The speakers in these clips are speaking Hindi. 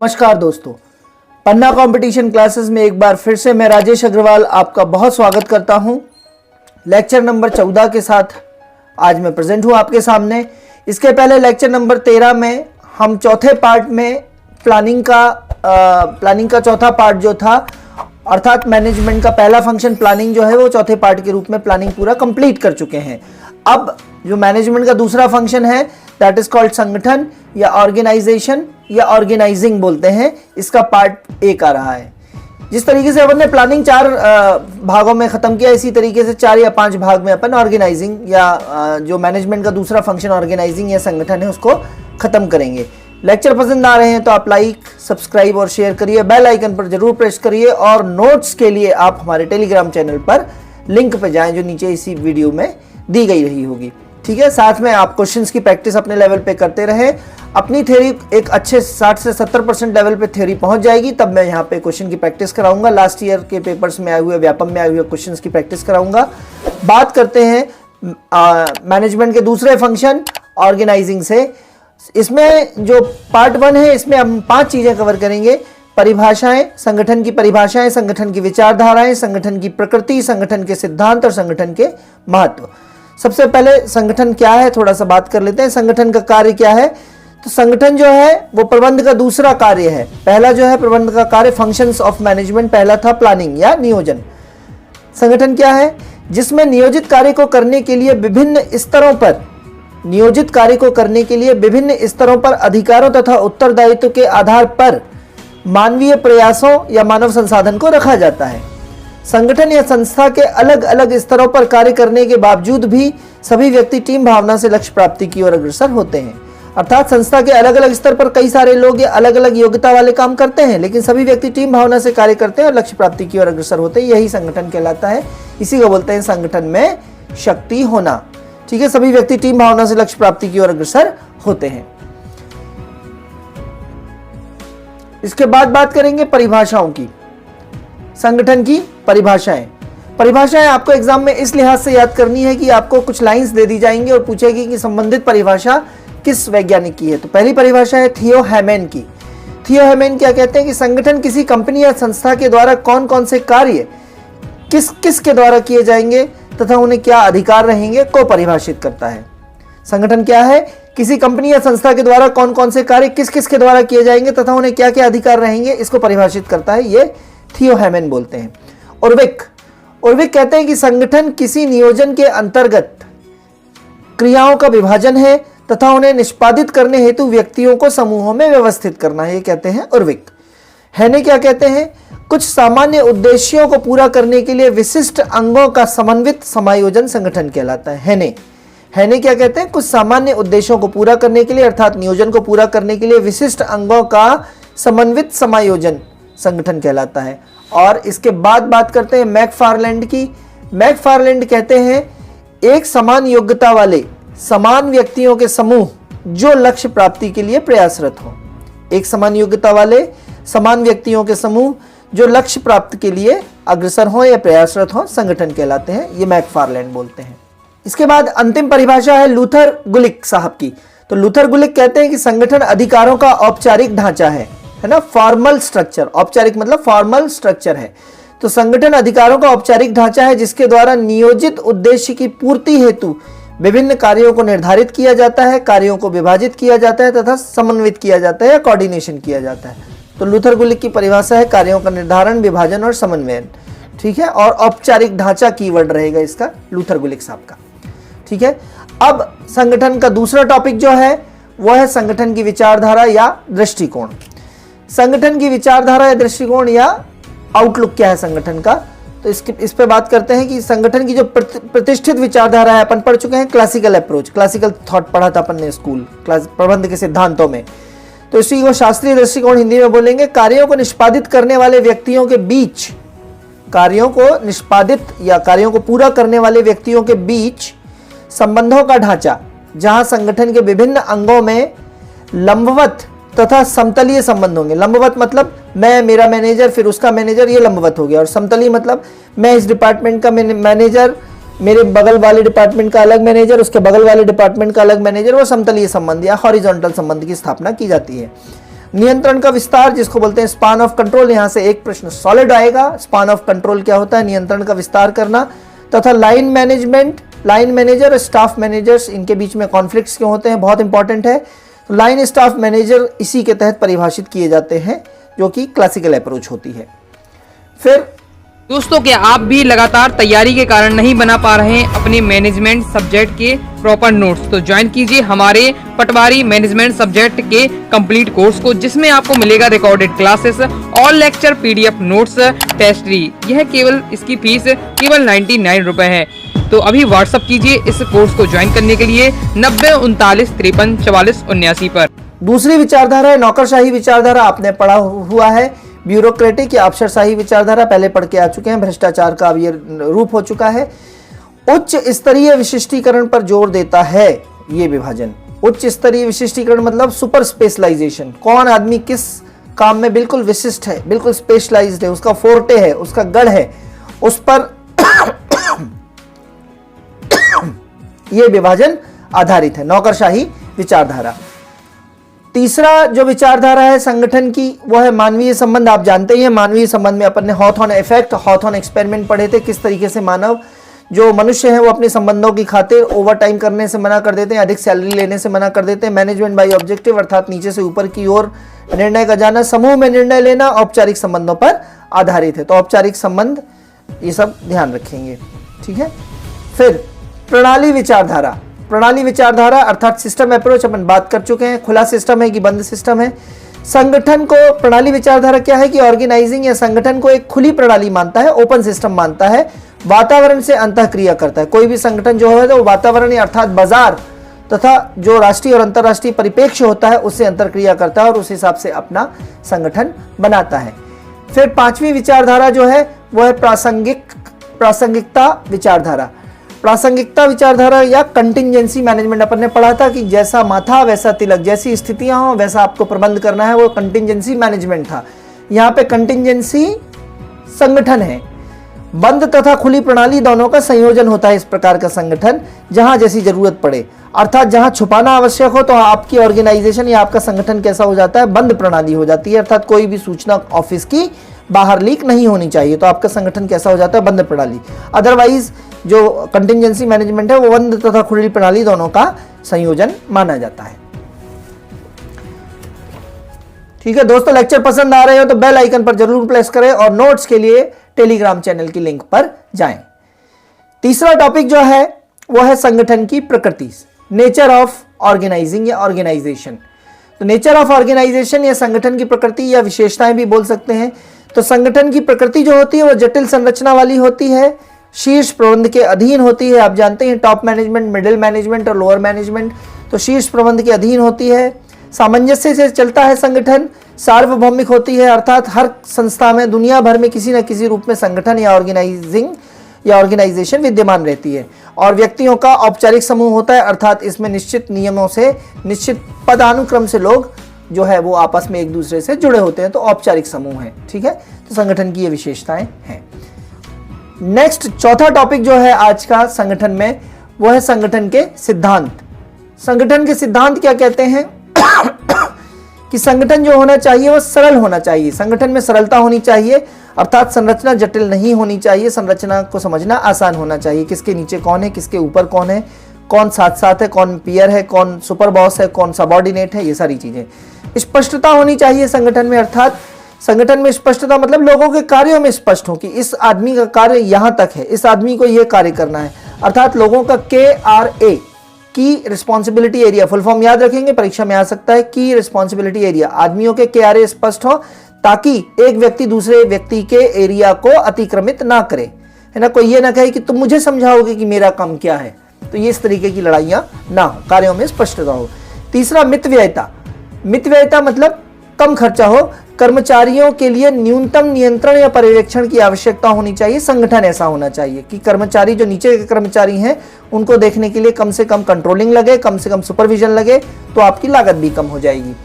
नमस्कार दोस्तों, पन्ना कंपटीशन क्लासेस में एक बार फिर से मैं राजेश अग्रवाल आपका बहुत स्वागत करता हूं। लेक्चर नंबर 14 के साथ आज मैं प्रेजेंट हूं आपके सामने। इसके पहले लेक्चर नंबर 13 में हम चौथे पार्ट में प्लानिंग का चौथा पार्ट जो था, अर्थात मैनेजमेंट का पहला फंक्शन प्लानिंग जो है वो चौथे पार्ट के रूप में प्लानिंग पूरा कंप्लीट कर चुके हैं। अब जो मैनेजमेंट का दूसरा फंक्शन है दैट इज कॉल्ड संगठन या ऑर्गेनाइजेशन या ऑर्गेनाइजिंग बोलते हैं, इसका पार्ट 1 आ रहा है। जिस तरीके से अपन ने प्लानिंग 4 भागों में खत्म किया, इसी तरीके से 4 या 5 भाग में अपन ऑर्गेनाइजिंग या जो मैनेजमेंट का दूसरा फंक्शन ऑर्गेनाइजिंग या संगठन है उसको खत्म करेंगे। लेक्चर पसंद आ रहे हैं तो आप लाइक, सब्सक्राइब और शेयर करिए, बेल आइकन पर जरूर प्रेस करिए और नोट्स के लिए आप हमारे टेलीग्राम चैनल पर लिंक पे जाएं जो नीचे इसी वीडियो में दी गई रही होगी। ठीक है, साथ में आप क्वेश्चंस की प्रैक्टिस अपने लेवल पे करते रहे। अपनी थ्योरी एक अच्छे 60 से 70% लेवल पे थ्योरी पहुंच जाएगी, तब मैं यहाँ पे क्वेश्चन की प्रैक्टिस कराऊंगा। लास्ट ईयर के पेपर्स में आए हुए, व्यापम में आए हुए क्वेश्चंस की प्रैक्टिस कराऊंगा। बात करते हैं मैनेजमेंट के दूसरे फंक्शन ऑर्गेनाइजिंग से। इसमें जो पार्ट 1 है इसमें हम 5 चीजें कवर करेंगे। परिभाषाएं, संगठन की परिभाषाएं, संगठन की विचारधाराएं, संगठन की प्रकृति, संगठन के सिद्धांत और संगठन के महत्व। सबसे पहले संगठन क्या है थोड़ा सा बात कर लेते हैं। संगठन का कार्य क्या है? तो संगठन जो है वो प्रबंध का दूसरा कार्य है। पहला जो है प्रबंध का कार्य, फंक्शंस ऑफ मैनेजमेंट, पहला था प्लानिंग या नियोजन। संगठन क्या है? जिसमें नियोजित कार्य को करने के लिए विभिन्न स्तरों पर अधिकारों तथा उत्तरदायित्व के आधार पर मानवीय प्रयासों या मानव संसाधन को रखा जाता है। संगठन या संस्था के अलग अलग स्तरों पर कार्य करने के बावजूद भी सभी व्यक्ति टीम भावना से लक्ष्य प्राप्ति की ओर अग्रसर होते हैं। अर्थात संस्था के अलग अलग स्तर पर कई सारे लोग या अलग अलग योग्यता वाले काम करते हैं, लेकिन सभी व्यक्ति टीम भावना से कार्य करते हैं और लक्ष्य प्राप्ति की ओर अग्रसर होते हैं। यही संगठन कहलाता है। इसी को बोलते हैं संगठन में शक्ति होना। ठीक है, सभी व्यक्ति टीम भावना से लक्ष्य प्राप्ति की ओर अग्रसर होते हैं। इसके बाद बात करेंगे परिभाषाओं की। संगठन की परिभाषाएं आपको एग्जाम में इस लिहाज से याद करनी है कि आपको कुछ लाइंस दे दी जाएंगी और पूछेगी कि संबंधित परिभाषा किस वैज्ञानिक की है। तो पहली परिभाषा है थियो हैमन की। थियो हैमन क्या कहते हैं कि संगठन किसी कंपनी या संस्था के द्वारा कौन कौन से कार्य किस के द्वारा किए जाएंगे तथा उन्हें क्या अधिकार रहेंगे को परिभाषित करता है। संगठन क्या है? किसी कंपनी या संस्था के द्वारा कौन कौन से कार्य किस के द्वारा किए जाएंगे तथा उन्हें क्या क्या अधिकार रहेंगे, इसको परिभाषित करता है। ये थियो हैमन बोलते हैं। उर्विक कहते हैं कि संगठन किसी नियोजन के अंतर्गत क्रियाओं का विभाजन है तथा उन्हें निष्पादित करने हेतु व्यक्तियों को समूहों में व्यवस्थित करना है। ये कहते हैं उर्विक। हैने क्या कहते हैं? कुछ सामान्य उद्देश्यों को पूरा करने के लिए विशिष्ट अंगों का समन्वित समायोजन संगठन कहलाता है। हैने क्या कहते हैं? कुछ सामान्य उद्देश्यों को पूरा करने के लिए अर्थात नियोजन को पूरा करने के लिए विशिष्ट अंगों का समन्वित समायोजन संगठन कहलाता है। और इसके बाद बात करते हैं मैकफार्लैंड की। मैकफार्लैंड कहते हैं एक समान योग्यता वाले समान व्यक्तियों के समूह जो लक्ष्य प्राप्ति के लिए प्रयासरत हो। एक समान योग्यता वाले समान व्यक्तियों के समूह जो लक्ष्य प्राप्त के लिए अग्रसर हो या प्रयासरत हो संगठन कहलाते हैं। ये मैकफार्लैंड बोलते हैं। इसके बाद अंतिम परिभाषा है लूथर गुलिक साहब की। तो लूथर गुलिक कहते हैं कि संगठन अधिकारों का औपचारिक ढांचा है ना, फॉर्मल स्ट्रक्चर। औपचारिक मतलब फॉर्मल स्ट्रक्चर है। तो संगठन अधिकारों का औपचारिक ढांचा है जिसके द्वारा नियोजित उद्देश्य की पूर्ति हेतु विभिन्न कार्यों को निर्धारित किया जाता है, कार्यों को विभाजित किया जाता है तथा समन्वित किया जाता है या कोऑर्डिनेशन किया जाता है। तो लूथर गुलिक की परिभाषा है कार्यों का निर्धारण, विभाजन और समन्वयन। ठीक है, और औपचारिक ढांचा कीवर्ड रहेगा इसका लूथर गुलिक साहब का। ठीक है, अब संगठन का दूसरा टॉपिक जो है वह है संगठन की विचारधारा या दृष्टिकोण। संगठन की विचारधारा या दृष्टिकोण या आउटलुक क्या है संगठन का, तो इस पे बात करते हैं कि संगठन की जो प्रतिष्ठित विचारधारा है, अपन पढ़ चुके हैं क्लासिकल अप्रोच, क्लासिकल थॉट पढ़ा था अपन ने स्कूल क्लास प्रबंध के सिद्धांतों में। तो इसी को शास्त्रीय दृष्टिकोण हिंदी में बोलेंगे। कार्यों को निष्पादित करने वाले व्यक्तियों के बीच, कार्यों को निष्पादित या कार्यों को पूरा करने वाले व्यक्तियों के बीच संबंधों का ढांचा, जहां संगठन के विभिन्न अंगों में लंबवत तथा समतलीय संबंध होंगे। लंबवत मतलब मैं, मेरा मैनेजर, फिर उसका मैनेजर, ये लंबवत हो गया। और समतलीय मतलब मैं इस डिपार्टमेंट का मैनेजर, मेरे बगल वाले डिपार्टमेंट का अलग मैनेजर, उसके बगल वाले डिपार्टमेंट का अलग मैनेजर, वो समतलीय संबंध या हॉरिजॉन्टल संबंध की स्थापना की जाती है। नियंत्रण का विस्तार जिसको बोलते हैं स्पान ऑफ कंट्रोल, यहां से एक प्रश्न सॉलिड आएगा। स्पान ऑफ कंट्रोल क्या होता है? नियंत्रण का विस्तार करना। तथा लाइन मैनेजमेंट, लाइन मैनेजर और स्टाफ मैनेजर्स, इनके बीच में कॉन्फ्लिक्ट्स क्यों होते हैं, बहुत इंपॉर्टेंट है। लाइन स्टाफ मैनेजर इसी के तहत परिभाषित किए जाते हैं, जो कि क्लासिकल अप्रोच होती है। फिर दोस्तों, क्या आप भी लगातार तैयारी के कारण नहीं बना पा रहे हैं अपने मैनेजमेंट सब्जेक्ट के प्रॉपर नोट्स, तो ज्वाइन कीजिए हमारे पटवारी मैनेजमेंट सब्जेक्ट के कंप्लीट कोर्स को, जिसमें आपको मिलेगा recorded classes, all lecture, PDF notes, test series. यह केवल इसकी फीस केवल 99 रुपए है। तो अभी व्हाट्सअप कीजिए इस कोर्स को ज्वाइन करने के लिए 90 39 53 44 79 पर। दूसरी विचारधारा है नौकरशाही विचारधारा। आपने पढ़ा हुआ है ब्यूरोक्रेटिक या अफसरशाही विचारधारा, पहले पढ़ के आ चुके हैं। भ्रष्टाचार का अब ये रूप हो चुका है। उच्च स्तरीय विशिष्टीकरण पर जोर देता है ये विभाजन। उच्च स्तरीय विशिष्टीकरण मतलब सुपर स्पेशलाइजेशन। कौन आदमी किस काम में बिल्कुल विशिष्ट है, बिल्कुल स्पेशलाइज्ड है, उसका फोर्टे है, उसका गढ़ है, उस पर यह विभाजन आधारित है, नौकरशाही विचारधारा। तीसरा जो विचारधारा है संगठन की, वो है मानवीय संबंध। आप जानते ही हैं मानवीय संबंध में अपन ने हॉथॉर्न इफेक्ट, हॉथॉर्न एक्सपेरिमेंट पढ़े थे, किस तरीके से मानव जो मनुष्य है वो अपने संबंधों की खातिर ओवर टाइम करने से मना कर देते हैं, अधिक सैलरी लेने से मना कर देते हैं। मैनेजमेंट बाय ऑब्जेक्टिव अर्थात नीचे से ऊपर की ओर निर्णय का जाना, समूह में निर्णय लेना, औपचारिक संबंधों पर आधारित है। तो औपचारिक संबंध ये सब ध्यान रखेंगे, ठीक है। फिर प्रणाली विचारधारा। प्रणाली विचारधारा अर्थात सिस्टम अप्रोच अपन बात कर चुके हैं, खुला सिस्टम है कि बंद सिस्टम है। संगठन को प्रणाली विचारधारा क्या है कि ऑर्गेनाइजिंग या संगठन को एक खुली प्रणाली मानता है, ओपन सिस्टम मानता है, वातावरण से अंतःक्रिया करता है। कोई भी संगठन जो है तो वातावरण अर्थात बाजार तथा जो राष्ट्रीय और अंतर्राष्ट्रीय परिप्रेक्ष्य होता है उससे अंतर्क्रिया करता है और उस हिसाब से अपना संगठन बनाता है। फिर पांचवी विचारधारा जो है वो है प्रासंगिकता विचारधारा। प्रासंगिकता विचारधारा या कंटिंजेंसी मैनेजमेंट अपन ने पढ़ा था कि जैसा माथा वैसा तिलक, जैसी स्थितियां हो वैसा आपको प्रबंध करना है, वो कंटिंजेंसी मैनेजमेंट था। यहाँ पे कंटिंजेंसी संगठन है, बंद तथा खुली प्रणाली दोनों का संयोजन होता है इस प्रकार का संगठन, जहां जैसी जरूरत पड़े। अर्थात जहां छुपाना आवश्यक हो तो आपकी ऑर्गेनाइजेशन या आपका संगठन कैसा हो जाता है, बंद प्रणाली हो जाती है, अर्थात कोई भी सूचना ऑफिस की बाहर लीक नहीं होनी चाहिए, तो आपका संगठन कैसा हो जाता है, बंद प्रणाली। अदरवाइज जो कंटिंजेंसी मैनेजमेंट है वो बंद तथा खुली प्रणाली दोनों का संयोजन माना जाता है। ठीक है दोस्तों, लेक्चर पसंद आ रहे हो तो बेल आइकन पर जरूर प्रेस करें और नोट्स के लिए टेलीग्राम चैनल की लिंक पर जाएं। तीसरा टॉपिक जो है वो है संगठन की प्रकृति, नेचर ऑफ ऑर्गेनाइजिंग या ऑर्गेनाइजेशन। तो नेचर ऑफ ऑर्गेनाइजेशन या संगठन की प्रकृति या विशेषताएं भी बोल सकते हैं। तो संगठन की प्रकृति जो होती है वो जटिल संरचना वाली होती है, शीर्ष प्रबंध के अधीन होती है। आप जानते हैं टॉप मैनेजमेंट, मिडिल मैनेजमेंट और लोअर मैनेजमेंट, तो शीर्ष प्रबंध के अधीन होती है। सामंजस्य से चलता है संगठन, सार्वभौमिक होती है, अर्थात हर संस्था में दुनिया भर में किसी न किसी रूप में संगठन या ऑर्गेनाइजिंग या ऑर्गेनाइजेशन विद्यमान रहती है। और व्यक्तियों का औपचारिक समूह होता है, अर्थात इसमें निश्चित नियमों से, निश्चित पदानुक्रम से लोग जो है वो आपस में एक दूसरे से जुड़े होते हैं, तो औपचारिक समूह है। ठीक है, तो संगठन की ये विशेषताएं हैं। नेक्स्ट चौथा टॉपिक जो है आज का संगठन में वो है संगठन के सिद्धांत। संगठन के सिद्धांत क्या कहते हैं कि संगठन जो होना चाहिए वो सरल होना चाहिए, संगठन में सरलता होनी चाहिए, अर्थात संरचना जटिल नहीं होनी चाहिए, संरचना को समझना आसान होना चाहिए, किसके नीचे कौन है, किसके ऊपर कौन है, कौन साथ साथ है, कौन पीयर है, कौन सुपर बॉस है, कौन सबॉर्डिनेट है, ये सारी चीजें। स्पष्टता होनी चाहिए संगठन में, अर्थात संगठन में स्पष्टता मतलब लोगों के कार्यों में स्पष्ट हो कि इस आदमी का कार्य यहां तक है, इस आदमी को यह कार्य करना है, अर्थात लोगों का KRA की रिस्पॉन्सिबिलिटी एरिया, फुल फॉर्म याद रखेंगे, परीक्षा में आ सकता है, की रिस्पॉन्सिबिलिटी एरिया, आदमियों के KRA स्पष्ट हो ताकि एक व्यक्ति दूसरे व्यक्ति के एरिया को अतिक्रमित ना करे, है ना। कोई ये ना कहे कि तुम मुझे समझाओगे कि मेरा काम क्या है, तो ये इस तरीके की लड़ाइयां ना हो, कार्यों में स्पष्टता हो। तीसरा मितव्ययिता, मितव्ययिता मतलब कम खर्चा हो, कर्मचारियों के लिए न्यूनतम नियंत्रण या पर्यवेक्षण की आवश्यकता होनी चाहिए। संगठन ऐसा होना चाहिए कि कर्मचारी जो नीचे के कर्मचारी हैं उनको देखने के लिए कम से कम कंट्रोलिंग लगे, कम से कम सुपरविजन लगे, तो आपकी लागत भी कम हो जाएगी।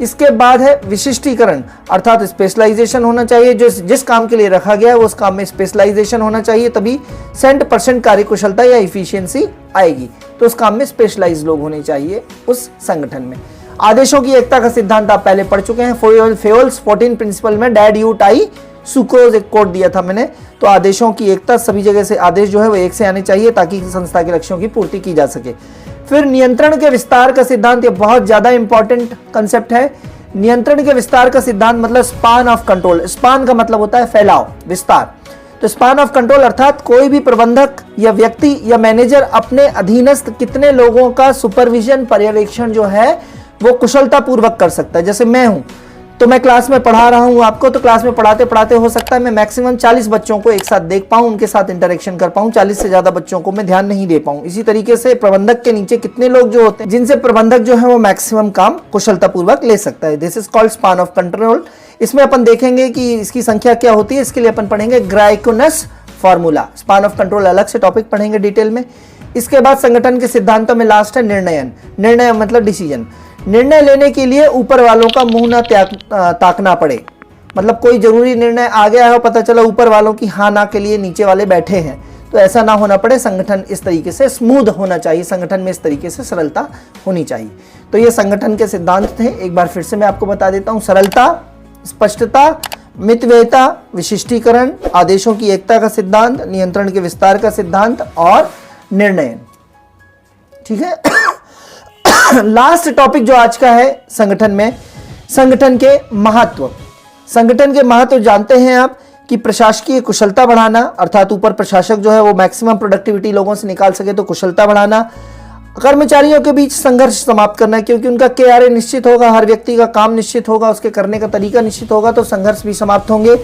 इसके बाद है विशिष्टीकरण, अर्थात स्पेशलाइजेशन होना चाहिए, जो जिस काम के लिए रखा गया है उस काम में स्पेशलाइजेशन होना चाहिए, तभी 100% कार्यकुशलता या इफिशियंसी आएगी। तो उस काम में स्पेशलाइज लोग होने चाहिए उस संगठन में। आदेशों की एकता का सिद्धांत आप पहले पढ़ चुके हैं। फेयोल्स 14 प्रिंसिपल में डैड यू टाई सुक्रोज एक कोट दिया था मैंने। तो आदेशों की एकता, सभी जगह से आदेश जो है वो एक से आने चाहिए ताकि संस्था के लक्ष्यों की पूर्ति की जा सके। फिर नियंत्रण के विस्तार का सिद्धांत, ये बहुत ज्यादा इंपॉर्टेंट कंसेप्ट है। नियंत्रण के विस्तार का सिद्धांत मतलब स्पान ऑफ कंट्रोल। स्पान का मतलब होता है फैलाव, विस्तार। तो स्पान ऑफ कंट्रोल अर्थात कोई भी प्रबंधक या व्यक्ति या मैनेजर अपने अधीनस्थ कितने लोगों का सुपरविजन, पर्यवेक्षण जो है वो कुशलता पूर्वक कर सकता है। जैसे मैं हूं, तो मैं क्लास में पढ़ा रहा हूं आपको, तो क्लास में पढ़ाते पढ़ाते हो सकता है मैं मैक्सिमम 40 बच्चों को एक साथ देख पाऊं, उनके साथ इंटरेक्शन कर पाऊं, 40 से ज्यादा बच्चों को मैं ध्यान नहीं दे पाऊं। इसी तरीके से प्रबंधक के नीचे कितने लोग जो होते हैं जिनसे प्रबंधक जो है वो मैक्सिमम काम कुशलता पूर्वक ले सकता है। This is called span of control. इसमें अपन देखेंगे कि इसकी संख्या क्या होती है, इसके लिए अपन पढ़ेंगे ग्राइकोनस फॉर्मूला। स्पान ऑफ कंट्रोल अलग से टॉपिक पढ़ेंगे डिटेल में। इसके बाद संगठन के सिद्धांतों में लास्ट है निर्णयन। निर्णय मतलब डिसीजन। निर्णय लेने के लिए ऊपर वालों का मुंह ना ताकना पड़े। मतलब कोई जरूरी निर्णय आ गया है, पता चला ऊपर वालों की हाँ ना के लिए नीचे वाले बैठे हैं, तो ऐसा ना होना पड़े। संगठन इस तरीके से स्मूथ होना चाहिए, संगठन में इस तरीके से सरलता होनी चाहिए। तो ये संगठन के सिद्धांत थे। एक बार फिर से मैं आपको बता देता हूं। सरलता, स्पष्टता, मितव्ययिता, विशिष्टीकरण, आदेशों की एकता का सिद्धांत, नियंत्रण के विस्तार का सिद्धांत और निर्णय। ठीक है। लास्ट टॉपिक जो आज का है संगठन में, संगठन के महत्व। संगठन के महत्व जानते हैं आप कि प्रशासकीय कुशलता बढ़ाना, अर्थात ऊपर प्रशासक जो है वो मैक्सिमम प्रोडक्टिविटी लोगों से निकाल सके तो कुशलता बढ़ाना। कर्मचारियों के बीच संघर्ष समाप्त करना, क्योंकि उनका KRA निश्चित होगा, हर व्यक्ति का काम निश्चित होगा, उसके करने का तरीका निश्चित होगा, तो संघर्ष भी समाप्त होंगे।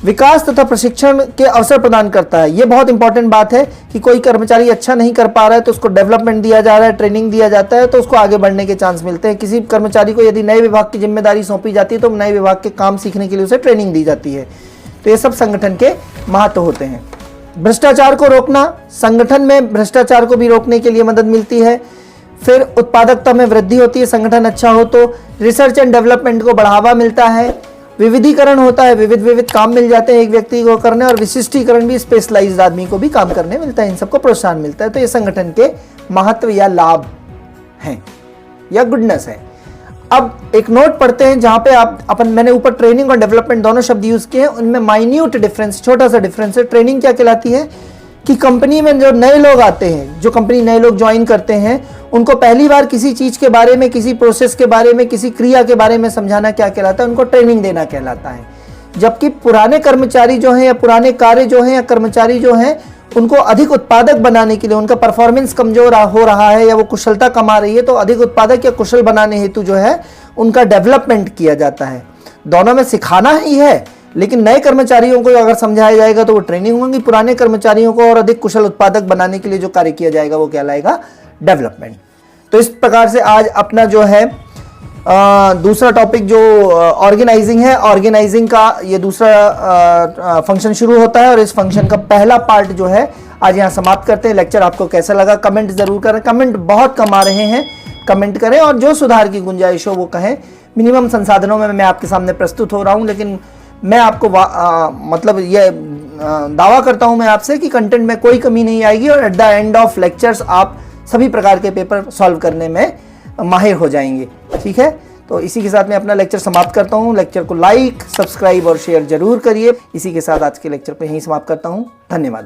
विकास तथा प्रशिक्षण के अवसर प्रदान करता है। यह बहुत इंपॉर्टेंट बात है कि कोई कर्मचारी अच्छा नहीं कर पा रहा है तो उसको डेवलपमेंट दिया जा रहा है, ट्रेनिंग दिया जाता है, तो उसको आगे बढ़ने के चांस मिलते हैं। किसी कर्मचारी को यदि नए विभाग की जिम्मेदारी सौंपी जाती है तो नए विभाग के काम सीखने के लिए उसे ट्रेनिंग दी जाती है। तो ये सब संगठन के महत्व होते हैं। भ्रष्टाचार को रोकना, संगठन में भ्रष्टाचार को भी रोकने के लिए मदद मिलती है। फिर उत्पादकता में वृद्धि होती है, संगठन अच्छा हो तो। रिसर्च एंड डेवलपमेंट को बढ़ावा मिलता है। विविधीकरण होता है, विविध काम मिल जाते हैं एक व्यक्ति को करने, और विशिष्टीकरण भी, स्पेशलाइज्ड आदमी को भी काम करने मिलता है, इन सबको प्रोत्साहन मिलता है। तो ये संगठन के महत्व या लाभ हैं या गुडनेस है। अब एक नोट पढ़ते हैं जहां पे मैंने ऊपर ट्रेनिंग और डेवलपमेंट दोनों शब्द यूज किए हैं, उनमें माइन्यूट डिफरेंस, छोटा सा डिफरेंस है। ट्रेनिंग क्या कहलाती है कि कंपनी में जो नए लोग आते हैं, जो कंपनी नए लोग ज्वाइन करते हैं, उनको पहली बार किसी चीज के बारे में, किसी प्रोसेस के बारे में, किसी क्रिया के बारे में समझाना क्या कहलाता है, उनको ट्रेनिंग देना कहलाता है। जबकि पुराने कर्मचारी जो हैं या पुराने कार्य जो हैं या कर्मचारी जो हैं, उनको अधिक उत्पादक बनाने के लिए, उनका परफॉर्मेंस कमजोर हो रहा है या वो कुशलता कमा रही है, तो अधिक उत्पादक या कुशल बनाने हेतु जो है उनका डेवलपमेंट किया जाता है। दोनों में सिखाना ही है, लेकिन नए कर्मचारियों को अगर समझाया जाएगा तो वो ट्रेनिंग होंगी, पुराने कर्मचारियों को और अधिक कुशल उत्पादक बनाने के लिए जो कार्य किया जाएगा वो कहलाएगा डेवलपमेंट। तो इस प्रकार से आज अपना जो है दूसरा टॉपिक जो ऑर्गेनाइजिंग है, ऑर्गेनाइजिंग का ये दूसरा फंक्शन शुरू होता है, और इस फंक्शन का पहला पार्ट जो है आज यहाँ समाप्त करते हैं। लेक्चर आपको कैसा लगा कमेंट जरूर करें। कमेंट बहुत कम आ रहे हैं, कमेंट करें और जो सुधार की गुंजाइश हो वो कहें। मिनिमम संसाधनों में मैं आपके सामने प्रस्तुत हो रहा हूँ, लेकिन मैं आपको मतलब ये दावा करता हूं मैं आपसे कि कंटेंट में कोई कमी नहीं आएगी, और at the end of lectures आप सभी प्रकार के पेपर सॉल्व करने में माहिर हो जाएंगे। ठीक है, तो इसी के साथ मैं अपना लेक्चर समाप्त करता हूं। लेक्चर को लाइक, सब्सक्राइब और शेयर जरूर करिए। इसी के साथ आज के लेक्चर पे यहीं समाप्त करता हूं। धन्यवाद।